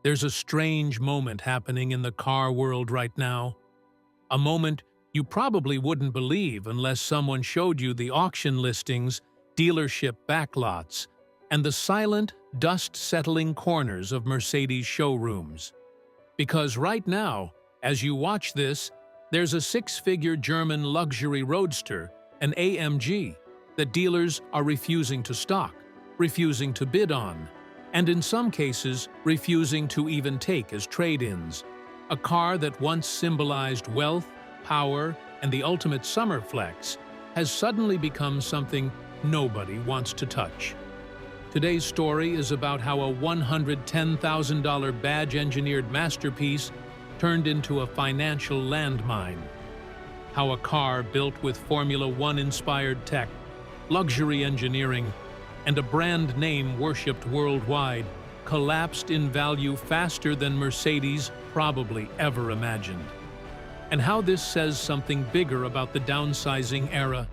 There's a strange moment happening in the car world right now. A moment you probably wouldn't believe unless someone showed you the auction listings, dealership backlots, and the silent, dust-settling corners of Mercedes showrooms. Because right now, as you watch this, there's a six-figure German luxury roadster, an AMG, that dealers are refusing to stock, refusing to bid on, and in some cases, refusing to even take as trade-ins. A car that once symbolized wealth, power, and the ultimate summer flex has suddenly become something nobody wants to touch. Today's story is about how a $110,000 badge-engineered masterpiece turned into a financial landmine. How a car built with Formula One-inspired tech, luxury engineering, and a brand name worshipped worldwide collapsed in value faster than Mercedes probably ever imagined. And how this says something bigger about the downsizing era,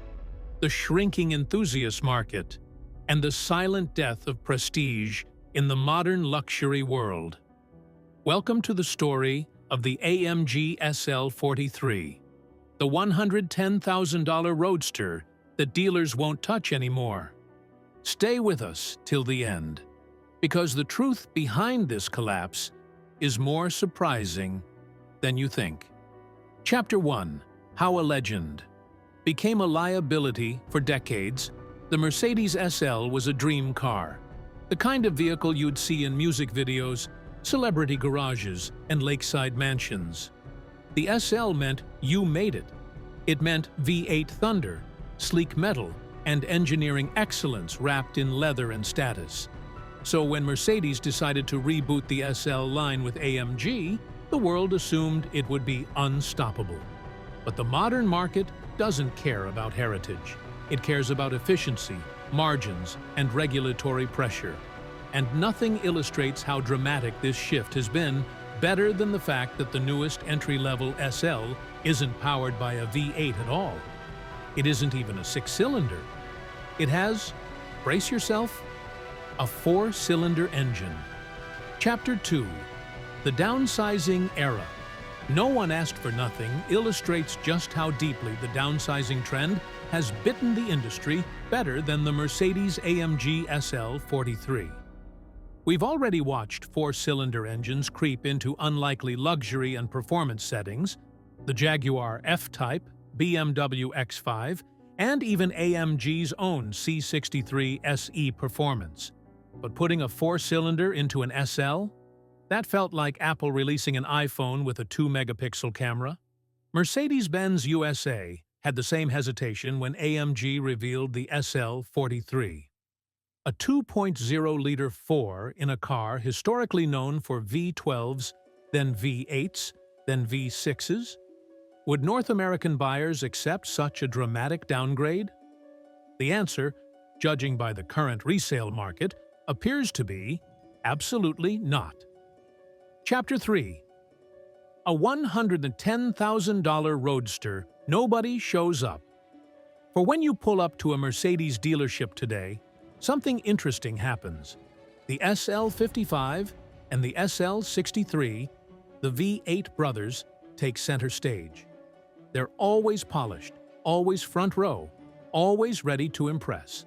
the shrinking enthusiast market, and the silent death of prestige in the modern luxury world. Welcome to the story of the AMG SL43, the $110,000 roadster that dealers won't touch anymore. Stay with us till the end, because the truth behind this collapse is more surprising than you think. Chapter 1. How a legend became a liability for decades. The Mercedes SL was a dream car, the kind of vehicle you'd see in music videos, celebrity garages, and lakeside mansions. The SL meant you made it. It meant V8 thunder, sleek metal, and engineering excellence wrapped in leather and status. So when Mercedes decided to reboot the SL line with AMG, the world assumed it would be unstoppable. But the modern market doesn't care about heritage. It cares about efficiency, margins, and regulatory pressure. And nothing illustrates how dramatic this shift has been better than the fact that the newest entry-level SL isn't powered by a V8 at all. It isn't even a six-cylinder. It has, brace yourself, a four-cylinder engine. Chapter 2. The Downsizing Era. No One Asked for Nothing illustrates just how deeply the downsizing trend has bitten the industry better than the Mercedes-AMG SL43. We've already watched four-cylinder engines creep into unlikely luxury and performance settings, the Jaguar F-Type, BMW X5, and even AMG's own C63 SE Performance. But putting a four-cylinder into an SL? That felt like Apple releasing an iPhone with a 2-megapixel camera. Mercedes-Benz USA had the same hesitation when AMG revealed the SL43. A 2.0-liter 4 in a car historically known for V12s, then V8s, then V6s? Would North American buyers accept such a dramatic downgrade? The answer, judging by the current resale market, appears to be absolutely not. Chapter 3. A $110,000 roadster, nobody shows up. For when you pull up to a Mercedes dealership today, something interesting happens. The SL55 and the SL63, the V8 brothers, take center stage. They're always polished, always front row, always ready to impress.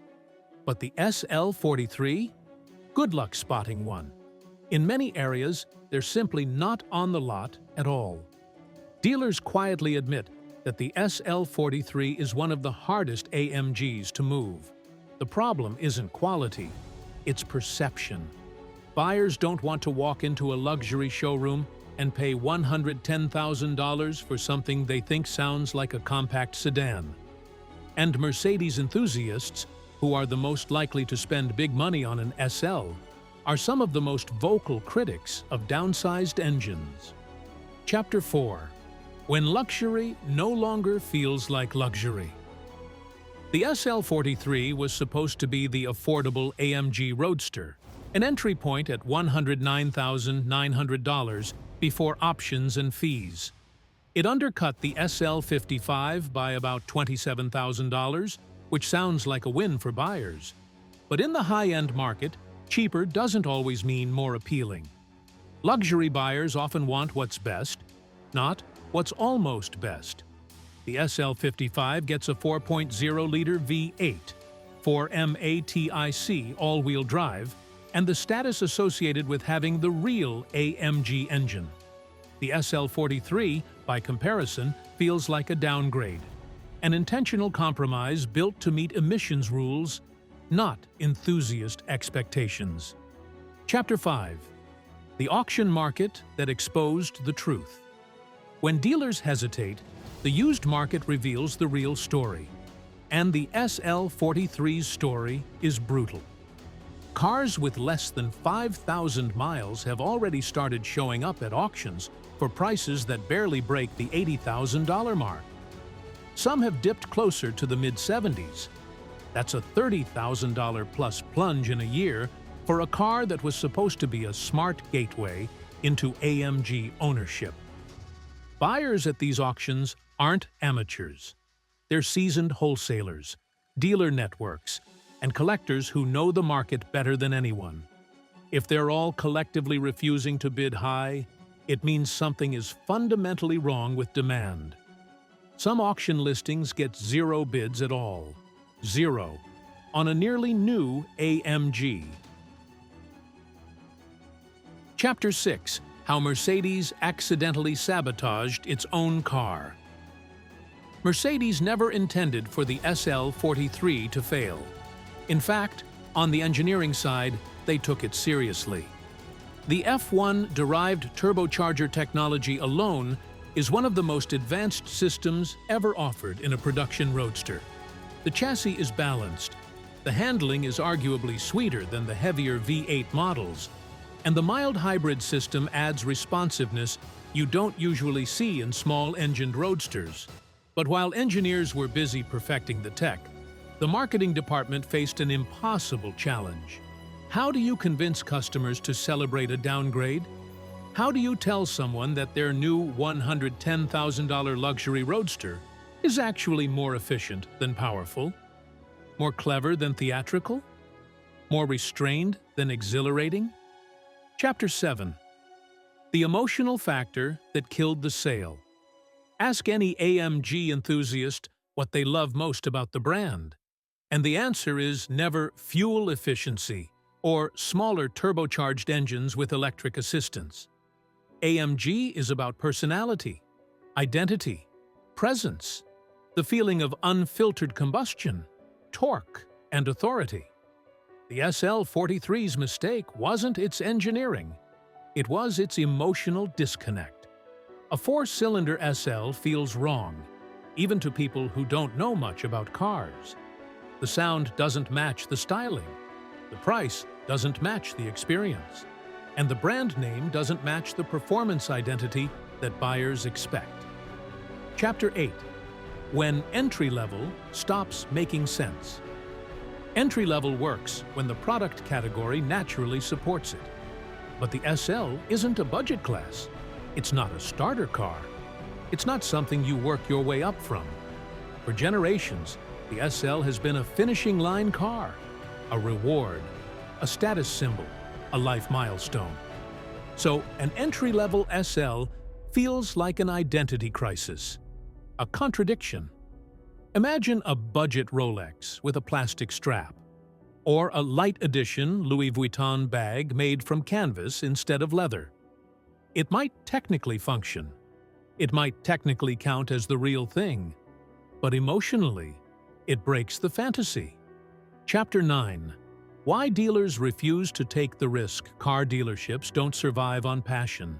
But the SL43? Good luck spotting one. In many areas, they're simply not on the lot at all. Dealers quietly admit that the SL43 is one of the hardest AMGs to move. The problem isn't quality, it's perception. Buyers don't want to walk into a luxury showroom and pay $110,000 for something they think sounds like a compact sedan. And Mercedes enthusiasts, who are the most likely to spend big money on an SL, are some of the most vocal critics of downsized engines. Chapter 4. When luxury no longer feels like luxury. The SL43 was supposed to be the affordable AMG Roadster, an entry point at $109,900 before options and fees. It undercut the SL55 by about $27,000, which sounds like a win for buyers. But in the high-end market, cheaper doesn't always mean more appealing. Luxury buyers often want what's best, not what's almost best. The SL55 gets a 4.0-liter V8, 4MATIC all-wheel drive, and the status associated with having the real AMG engine. The SL43, by comparison, feels like a downgrade, an intentional compromise built to meet emissions rules, not enthusiast expectations. Chapter 5. The auction market that exposed the truth. When dealers hesitate, the used market reveals the real story. And the SL43's story is brutal. Cars with less than 5,000 miles have already started showing up at auctions for prices that barely break the $80,000 mark. Some have dipped closer to the mid-70s. That's a $30,000 plus plunge in a year for a car that was supposed to be a smart gateway into AMG ownership. Buyers at these auctions aren't amateurs. They're seasoned wholesalers, dealer networks, and collectors who know the market better than anyone. If they're all collectively refusing to bid high, it means something is fundamentally wrong with demand. Some auction listings get zero bids at all. Zero. On a nearly new AMG. Chapter 6. How Mercedes accidentally sabotaged its own car. Mercedes never intended for the SL43 to fail. In fact, on the engineering side, they took it seriously. The F1-derived turbocharger technology alone is one of the most advanced systems ever offered in a production roadster. The chassis is balanced, the handling is arguably sweeter than the heavier V8 models, and the mild hybrid system adds responsiveness you don't usually see in small-engined roadsters. But while engineers were busy perfecting the tech, the marketing department faced an impossible challenge. How do you convince customers to celebrate a downgrade? How do you tell someone that their new $110,000 luxury roadster is actually more efficient than powerful? More clever than theatrical? More restrained than exhilarating? Chapter 7. The emotional factor that killed the sale. Ask any AMG enthusiast what they love most about the brand, and the answer is never fuel efficiency or smaller turbocharged engines with electric assistance. AMG is about personality, identity, presence, the feeling of unfiltered combustion, torque, and authority. The SL43's mistake wasn't its engineering, it was its emotional disconnect. A four-cylinder SL feels wrong, even to people who don't know much about cars. The sound doesn't match the styling, the price doesn't match the experience, and the brand name doesn't match the performance identity that buyers expect. Chapter 8. When entry-level stops making sense. Entry-level works when the product category naturally supports it. But the SL isn't a budget class. It's not a starter car. It's not something you work your way up from. For generations, the SL has been a finishing line car, a reward, a status symbol, a life milestone. So an entry-level SL feels like an identity crisis, a contradiction. Imagine a budget Rolex with a plastic strap, or a light edition Louis Vuitton bag made from canvas instead of leather. It might technically function. It might technically count as the real thing, but emotionally, it breaks the fantasy. Chapter 9. Why dealers refuse to take the risk. Car dealerships don't survive on passion.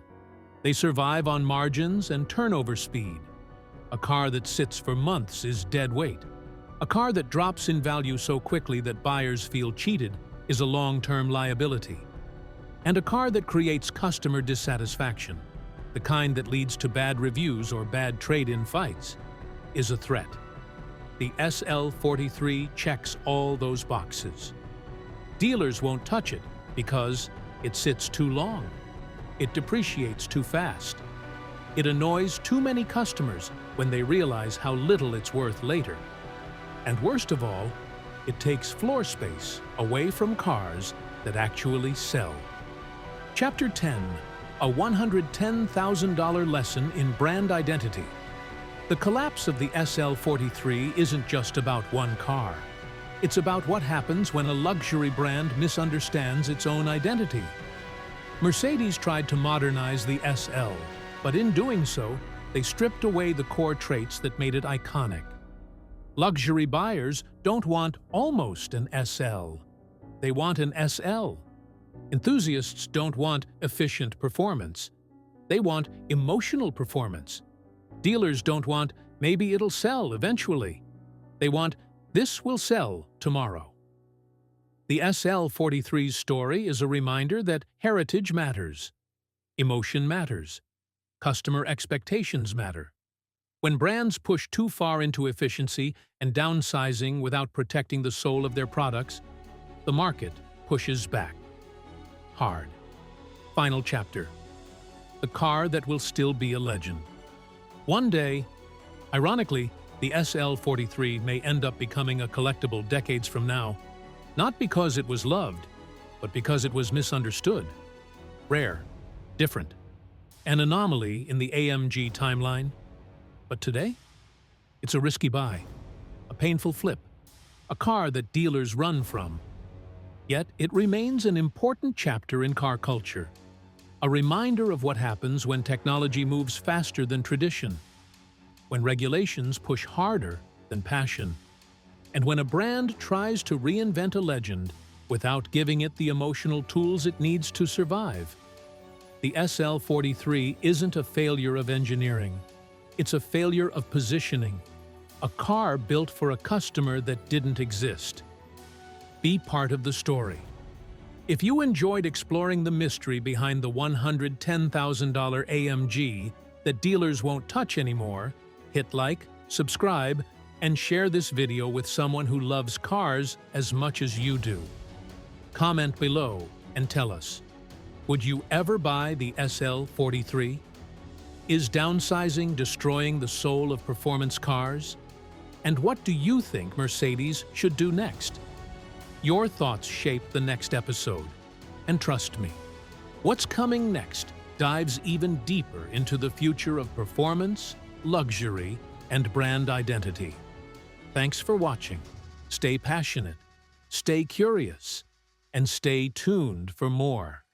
They survive on margins and turnover speed. A car that sits for months is dead weight. A car that drops in value so quickly that buyers feel cheated is a long-term liability. And a car that creates customer dissatisfaction, the kind that leads to bad reviews or bad trade-in fights, is a threat. The SL43 checks all those boxes. Dealers won't touch it because it sits too long. It depreciates too fast. It annoys too many customers when they realize how little it's worth later. And worst of all, it takes floor space away from cars that actually sell. Chapter 10. a $110,000 lesson in brand identity. The collapse of the SL43 isn't just about one car. It's about what happens when a luxury brand misunderstands its own identity. Mercedes tried to modernize the SL, but in doing so, they stripped away the core traits that made it iconic. Luxury buyers don't want almost an SL. They want an SL. Enthusiasts don't want efficient performance. They want emotional performance. Dealers don't want maybe it'll sell eventually. They want this will sell tomorrow. The SL43's story is a reminder that heritage matters. Emotion matters. Customer expectations matter. When brands push too far into efficiency and downsizing without protecting the soul of their products, the market pushes back. Hard. Final chapter. The car that will still be a legend. One day, ironically, the SL43 may end up becoming a collectible decades from now, not because it was loved, but because it was misunderstood. Rare, different, an anomaly in the AMG timeline. But today, it's a risky buy, a painful flip, a car that dealers run from. Yet it remains an important chapter in car culture, a reminder of what happens when technology moves faster than tradition, when regulations push harder than passion, and when a brand tries to reinvent a legend without giving it the emotional tools it needs to survive. The SL43 isn't a failure of engineering. It's a failure of positioning, a car built for a customer that didn't exist. Be part of the story. If you enjoyed exploring the mystery behind the $110,000 AMG that dealers won't touch anymore, hit like, subscribe, and share this video with someone who loves cars as much as you do. Comment below and tell us, would you ever buy the SL43? Is downsizing destroying the soul of performance cars? And what do you think Mercedes should do next? Your thoughts shape the next episode. And trust me, what's coming next dives even deeper into the future of performance, luxury, and brand identity. Thanks for watching. Stay passionate, stay curious, and stay tuned for more.